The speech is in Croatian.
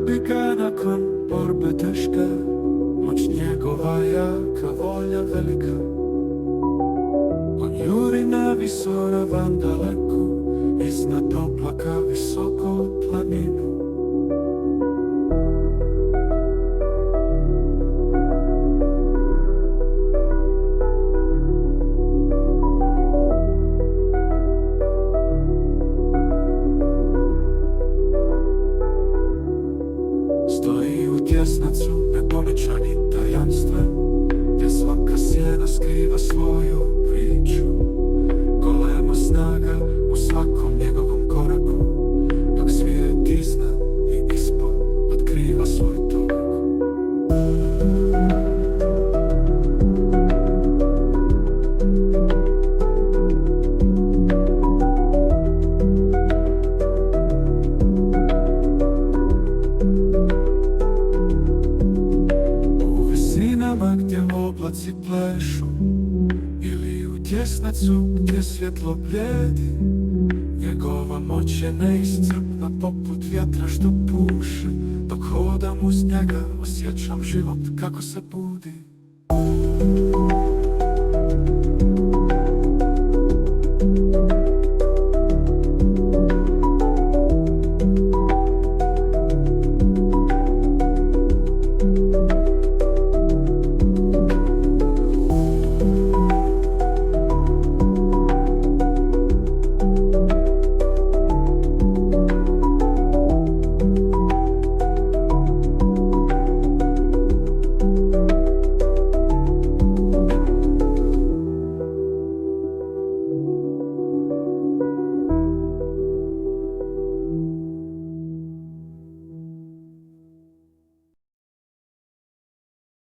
Bika nakon borbe teške, moć njegova jaka, volja velika. On juri na visoravan daleko, iznad oblaka visoko planinu. Stoji u tjesnacu nepovećani tajanstven, gdje svaka sjena skriva svoju priču. Golema snaga u svakom njegovom koraku, dok svijet iznad i ispod otkriva svoj tok. Gdje oblaci plešu, ili u tjesnacu gdje svjetlo blijedi, njegova moć je neiscrpna poput vjetra što puše. Dok hodam uz njega osjećam život kako se budi.